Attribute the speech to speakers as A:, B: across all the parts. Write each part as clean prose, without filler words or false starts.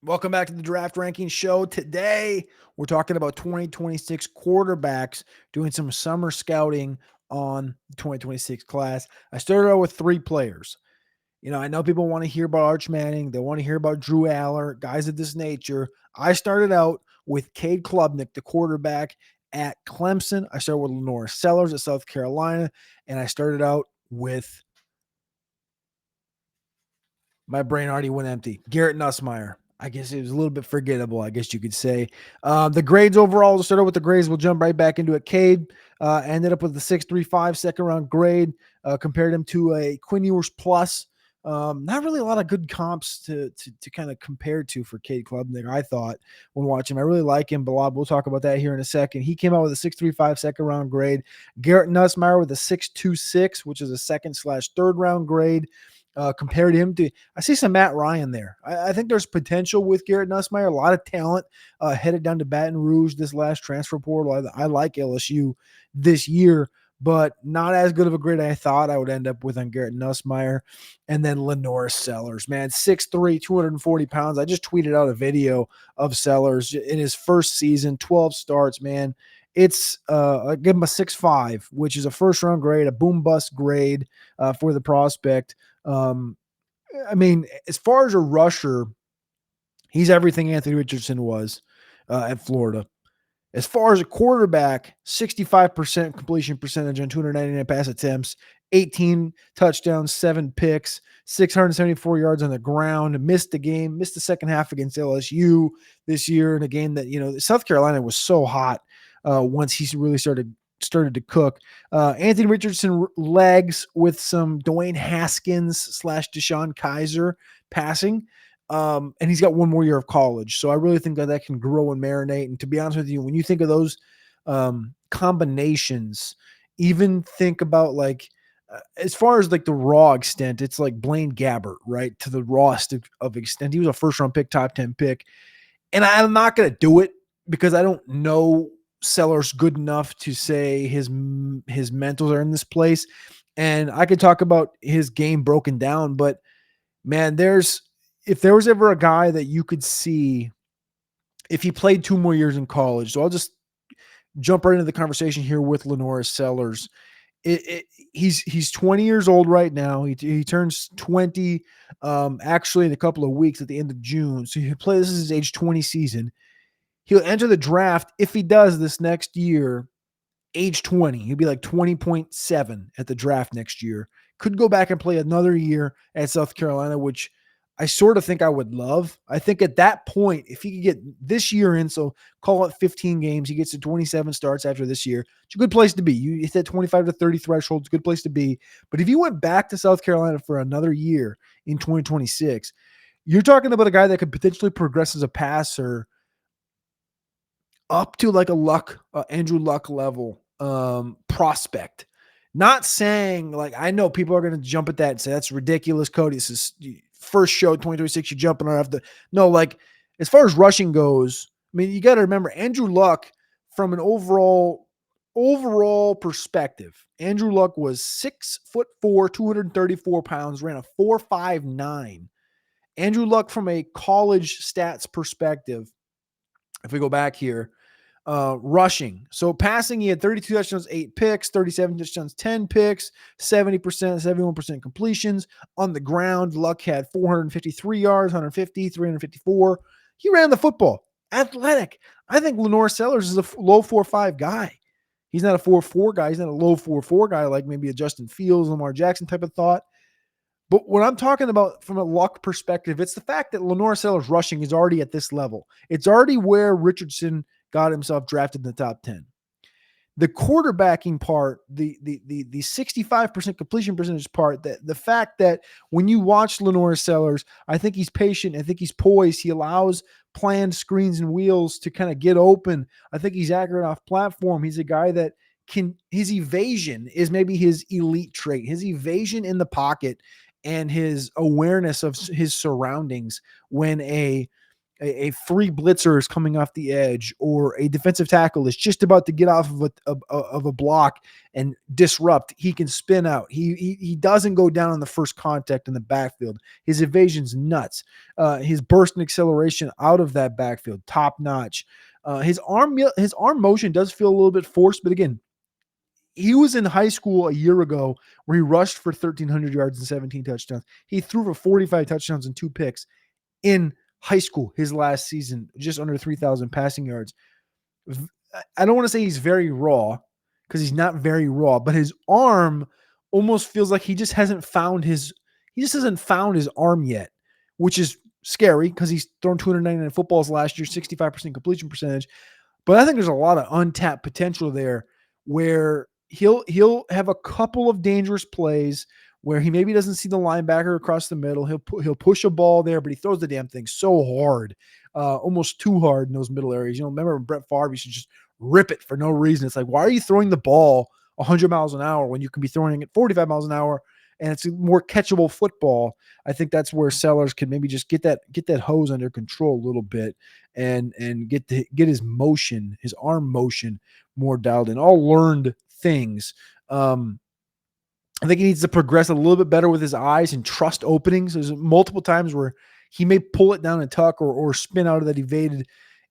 A: Welcome back to the Draft Ranking Show. Today, we're talking about 2026 quarterbacks, doing some summer scouting on the 2026 class. I started out with 3 players. I know people want to hear about Arch Manning. They want to hear about Drew Aller, guys of this nature. I started out with Cade Klubnik, the quarterback at Clemson. I started with LaNorris Sellers at South Carolina. And I started out with, my brain already went empty, Garrett Nussmeier. I guess it was a little bit forgettable, I guess you could say. The grades overall, we'll start out with the grades. We'll jump right back into it. Cade ended up with the 6.35 second-round grade. Compared him to a Quinn Ewers plus. Not really a lot of good comps to kind of compare to for Cade Klubnik, I thought, when watching him. I really like him, but we'll talk about that here in a second. He came out with a 6.35 second-round grade. Garrett Nussmeier with a 6.26, which is a second/third-round grade. Compared him to, I see some Matt Ryan there. I think there's potential with Garrett Nussmeier, a lot of talent headed down to Baton Rouge this last transfer portal. I like LSU this year, but not as good of a grade I thought I would end up with on Garrett Nussmeier. And then LaNorris Sellers, man, 6'3", 240 pounds. I just tweeted out a video of Sellers in his first season, 12 starts, man. It's I give him a 6.5, which is a first-round grade, a boom-bust grade for the prospect. As far as a rusher, he's everything Anthony Richardson was at Florida. As far as a quarterback, 65% completion percentage on 299 pass attempts, 18 touchdowns, 7 picks, 674 yards on the ground, missed the second half against LSU this year in a game that, South Carolina was so hot once he really started to cook. Anthony Richardson legs with some Dwayne Haskins / Deshaun Kaiser passing. And he's got one more year of college. So I really think that can grow and marinate. And to be honest with you, when you think of those combinations, even think about as far as the raw extent, it's like Blaine Gabbert, right? To the rawest of extent. He was a first round pick, top 10 pick. And I'm not going to do it because I don't know Sellers good enough to say his mentals are in this place. And I could talk about his game broken down, but man, if there was ever a guy that you could see if he played 2 more years in college, so I'll just jump right into the conversation here with LaNorris Sellers. He's 20 years old right now. He turns 20 actually in a couple of weeks at the end of June. So this is his age 20 season. He'll enter the draft if he does this next year, age 20. He'll be like 20.7 at the draft next year. Could go back and play another year at South Carolina, which I sort of think I would love. I think at that point, if he could get this year in, so call it 15 games, he gets to 27 starts after this year. It's a good place to be. You hit that 25 to 30 threshold. It's a good place to be. But if you went back to South Carolina for another year in 2026, you're talking about a guy that could potentially progress as a passer up to like a Andrew Luck level prospect. Not saying I know people are going to jump at that and say that's ridiculous, Cody. This is first show 2026. You're jumping off no. As far as rushing goes, you got to remember Andrew Luck from an overall perspective. Andrew Luck was 6'4", 234 pounds, ran a 4.59. Andrew Luck from a college stats perspective. If we go back here, rushing. So passing, he had 32 touchdowns, 8 picks, 37 touchdowns, 10 picks, 70%, 71% completions. On the ground, Luck had 453 yards, 150, 354. He ran the football. Athletic. I think LaNorris Sellers is a low 4.5 guy. He's not a 4.4 guy. He's not a low 4.4 guy like maybe a Justin Fields, Lamar Jackson type of thought. But what I'm talking about from a Luck perspective, it's the fact that LaNorris Sellers rushing is already at this level. It's already where Richardson got himself drafted in the top 10. The quarterbacking part, the 65% completion percentage part, the fact that when you watch LaNorris Sellers, I think he's patient. I think he's poised. He allows planned screens and wheels to kind of get open. I think he's accurate off platform. He's a guy that his evasion is maybe his elite trait. His evasion in the pocket and his awareness of his surroundings when a a free blitzer is coming off the edge, or a defensive tackle is just about to get off of a block and disrupt, he can spin out. He doesn't go down on the first contact in the backfield. His evasion's nuts. His burst and acceleration out of that backfield, top notch. His arm motion does feel a little bit forced, but again, he was in high school a year ago where he rushed for 1,300 yards and 17 touchdowns. He threw for 45 touchdowns and 2 picks in high school, his last season, just under 3,000 passing yards. I don't want to say he's very raw, because he's not very raw, but his arm almost feels like he just hasn't found his arm yet, which is scary because he's thrown 299 footballs last year, 65% completion percentage. But I think there's a lot of untapped potential there where he'll have a couple of dangerous plays where he maybe doesn't see the linebacker across the middle. He'll push a ball there, but he throws the damn thing so hard, almost too hard in those middle areas. Remember when Brett Favre used to just rip it for no reason? It's like, why are you throwing the ball 100 miles an hour when you can be throwing it 45 miles an hour and it's a more catchable football? I think that's where Sellers can maybe just get that hose under control a little bit and get his motion, his arm motion more dialed in. All learned things. I think he needs to progress a little bit better with his eyes and trust openings. There's multiple times where he may pull it down and tuck or spin out of that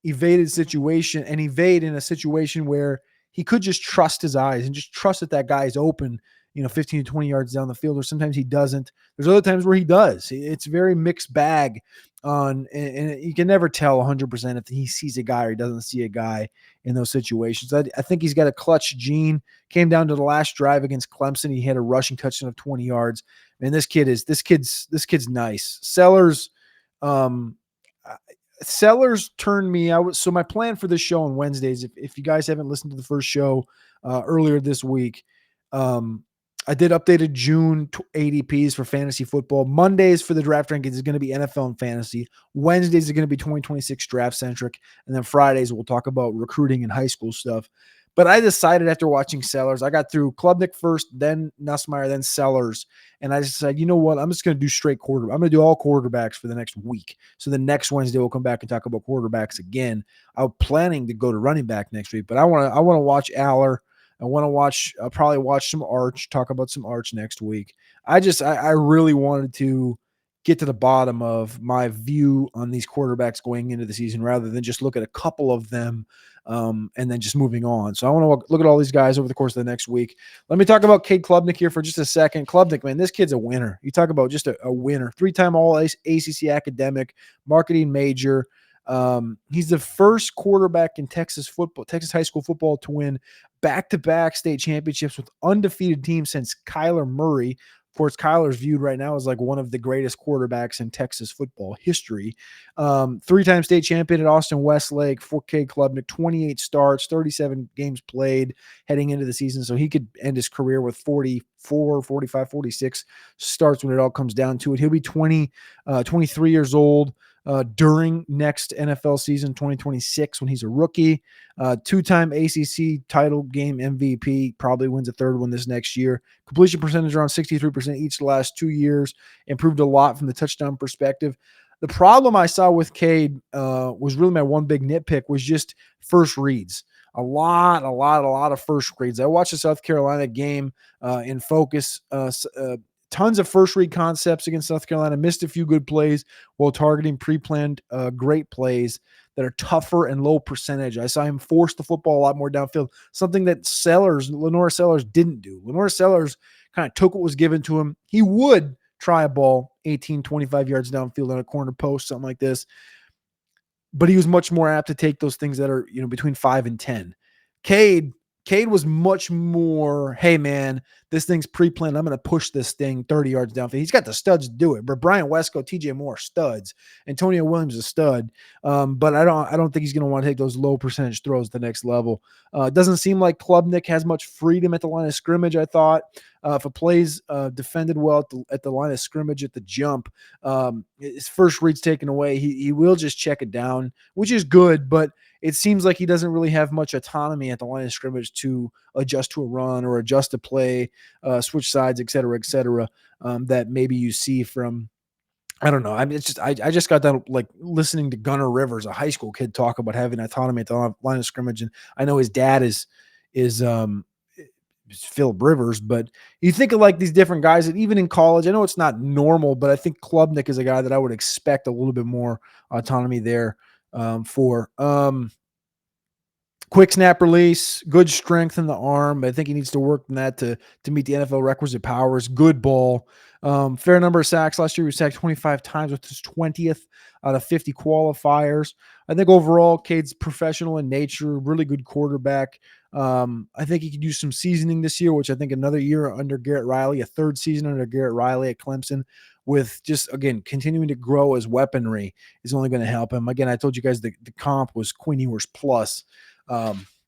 A: evaded situation and evade in a situation where he could just trust his eyes and just trust that guy is open, 15 to 20 yards down the field, or sometimes he doesn't. There's other times where he does. It's a very mixed bag and you can never tell 100% if he sees a guy or he doesn't see a guy in those situations. I think he's got a clutch gene. Came down to the last drive against Clemson. He had a rushing touchdown of 20 yards. And this kid's nice. Sellers turned me out. So my plan for this show on Wednesdays, if you guys haven't listened to the first show earlier this week, I did updated June ADPs for fantasy football. Mondays for the draft rankings is going to be NFL and fantasy. Wednesdays are going to be 2026 draft centric. And then Fridays we'll talk about recruiting and high school stuff. But I decided after watching Sellers, I got through Klubnik first, then Nussmeier, then Sellers. And I just said, you know what? I'm just going to do straight quarterback. I'm going to do all quarterbacks for the next week. So the next Wednesday we'll come back and talk about quarterbacks again. I'm planning to go to running back next week, but I want to watch Aller. I'll probably watch some Arch, talk about some Arch next week. I really wanted to get to the bottom of my view on these quarterbacks going into the season rather than just look at a couple of them and then just moving on. So I want to look at all these guys over the course of the next week. Let me talk about Cade Klubnik here for just a second. Klubnik, man, this kid's a winner. You talk about just a winner. 3-time All-ACC academic, marketing major. He's the first quarterback in Texas high school football to win back-to-back state championships with undefeated teams since Kyler Murray. Of course, Kyler's viewed right now as like one of the greatest quarterbacks in Texas football history. 3-time state champion at Austin Westlake, 4K Klubnik, 28 starts, 37 games played heading into the season. So he could end his career with 44, 45, 46 starts when it all comes down to it. He'll be 23 years old during next NFL season, 2026, when he's a rookie. 2-time ACC title game MVP, probably wins a third one this next year. Completion percentage around 63% each the last 2 years. Improved a lot from the touchdown perspective. The problem I saw with Cade was really my one big nitpick was just first reads. A lot of first reads. I watched the South Carolina game in focus. Tons of first read concepts against South Carolina. Missed a few good plays while targeting pre-planned great plays that are tougher and low percentage. I saw him force the football a lot more downfield, something that LaNorris Sellers didn't do. LaNorris Sellers kind of took what was given to him. He would try a ball 18, 25 yards downfield on a corner post, something like this. But he was much more apt to take those things that are, between 5 and 10. Cade was much more, hey, man, this thing's pre-planned. I'm going to push this thing 30 yards downfield. He's got the studs to do it. But Brian Wesco, TJ Moore, studs. Antonio Williams is a stud. But I don't think he's going to want to take those low percentage throws to the next level. It doesn't seem like Klubnik has much freedom at the line of scrimmage, I thought. If a play's defended well at the line of scrimmage at the jump, his first read's taken away. He will just check it down, which is good, but it seems like he doesn't really have much autonomy at the line of scrimmage to adjust to a run or adjust to play, switch sides, et cetera, that maybe you see from I don't know. I mean, it's just I just got done like listening to Gunnar Rivers, a high school kid, talk about having autonomy at the line of scrimmage, and I know his dad is Philip Rivers, but you think of like these different guys that even in college, I know it's not normal, but I think Klubnik is a guy that I would expect a little bit more autonomy there for. Quick snap release, good strength in the arm. I think he needs to work on that to meet the NFL requisite powers. Good ball. Fair number of sacks last year. He was sacked 25 times with his 20th out of 50 qualifiers. I think overall, Cade's professional in nature, really good quarterback. I think he could use some seasoning this year, which I think another year under Garrett Riley, a third season under Garrett Riley at Clemson, with just, again, continuing to grow his weaponry is only going to help him. Again, I told you guys the comp was Quinn Ewers plus,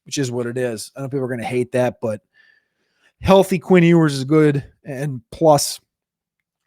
A: which is what it is. I know people are going to hate that, but healthy Quinn Ewers is good. And plus,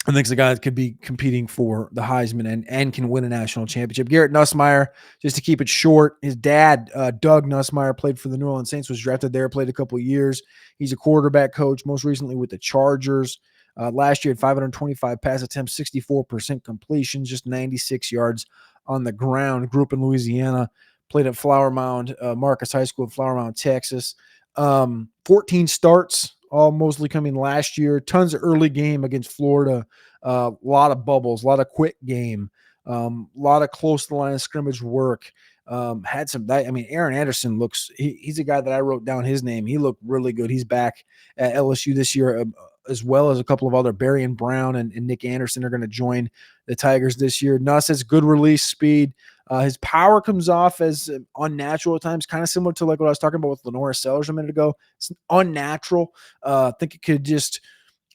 A: I think it's a guy that could be competing for the Heisman and can win a national championship. Garrett Nussmeier, just to keep it short, his dad, Doug Nussmeier, played for the New Orleans Saints, was drafted there, played a couple of years. He's a quarterback coach, most recently with the Chargers. Last year had 525 pass attempts, 64% completions, just 96 yards on the ground. Grew up in Louisiana, played at Flower Mound, Marcus High School in Flower Mound, Texas. 14 starts, all mostly coming last year. Tons of early game against Florida. A lot of bubbles, a lot of quick game, a lot of close to the line of scrimmage work. Had some, I mean, Aaron Anderson looks, he's a guy that I wrote down his name. He looked really good. He's back at LSU this year, as well as a couple of other, Barry and Brown and Nick Anderson are going to join the Tigers this year. Nuss has good release speed. His power comes off as unnatural at times, kind of similar to like what I was talking about with LaNorris Sellers a minute ago. It's unnatural. I think it could just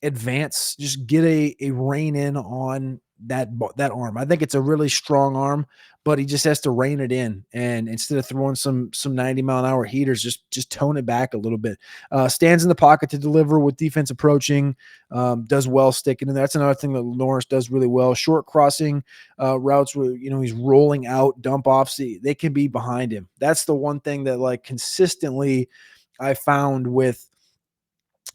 A: advance, just get a rein in on that arm. I think it's a really strong arm, but he just has to rein it in. And instead of throwing some 90-mile-an-hour heaters, just tone it back a little bit. Stands in the pocket to deliver with defense approaching. Does well sticking in there. That's another thing that LaNorris does really well. Short crossing routes where he's rolling out dump offs. They can be behind him. That's the one thing that like consistently I found with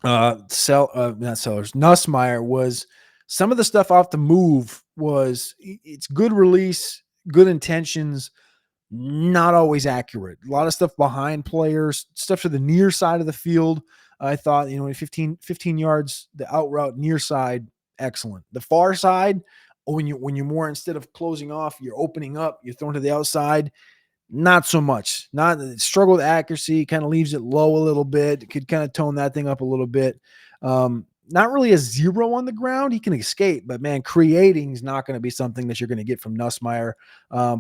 A: not Sellers, Nussmeier, was some of the stuff off the move was it's good release, good intentions, not always accurate. A lot of stuff behind players, stuff to the near side of the field. I thought, 15 yards, the out route near side, excellent. The far side, when you're more, instead of closing off, you're opening up, you're throwing to the outside. Not so much. Not struggle with accuracy, kind of leaves it low a little bit. Could kind of tone that thing up a little bit. Not really a zero on the ground. He can escape, but man, creating is not going to be something that you're going to get from Nussmeier.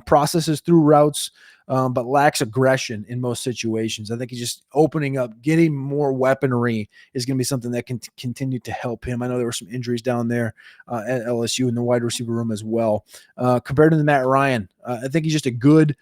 A: Processes through routes, but lacks aggression in most situations. I think he's just opening up, getting more weaponry is going to be something that can continue to help him. I know there were some injuries down there at LSU in the wide receiver room as well. Compared to the Matt Ryan, I think he's just a good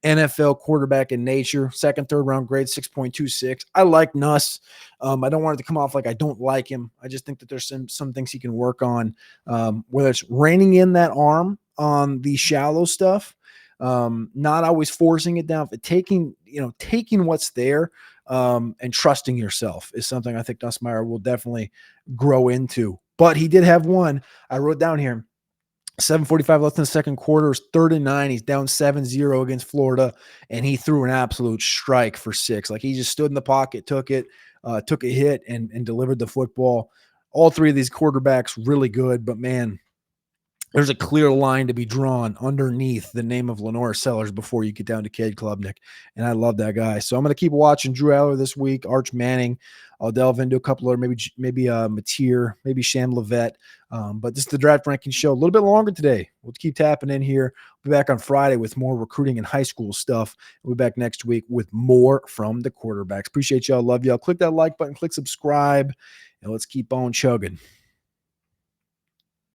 A: NFL quarterback in nature. Second, third round grade, 6.26. I like Nuss. I don't want it to come off like I don't like him. I just think that there's some things he can work on, whether it's reining in that arm on the shallow stuff, not always forcing it down, but taking what's there, and trusting yourself is something I think Nussmeier will definitely grow into. But he did have one I wrote down here. 7:45 left in the second quarter. It's 3rd-and-9. He's down 7-0 against Florida, and he threw an absolute strike for 6. Like, he just stood in the pocket, took a hit, and delivered the football. All three of these quarterbacks really good, but man, there's a clear line to be drawn underneath the name of LaNorris Sellers before you get down to Cade Klubnik, and I love that guy. So I'm going to keep watching Drew Aller this week, Arch Manning. I'll delve into a couple of maybe Mateer, maybe Sham Levette. But this is the Draft Ranking Show. A little bit longer today. We'll keep tapping in here. We'll be back on Friday with more recruiting and high school stuff. We'll be back next week with more from the quarterbacks. Appreciate y'all. Love y'all. Click that like button. Click subscribe. And let's keep on chugging.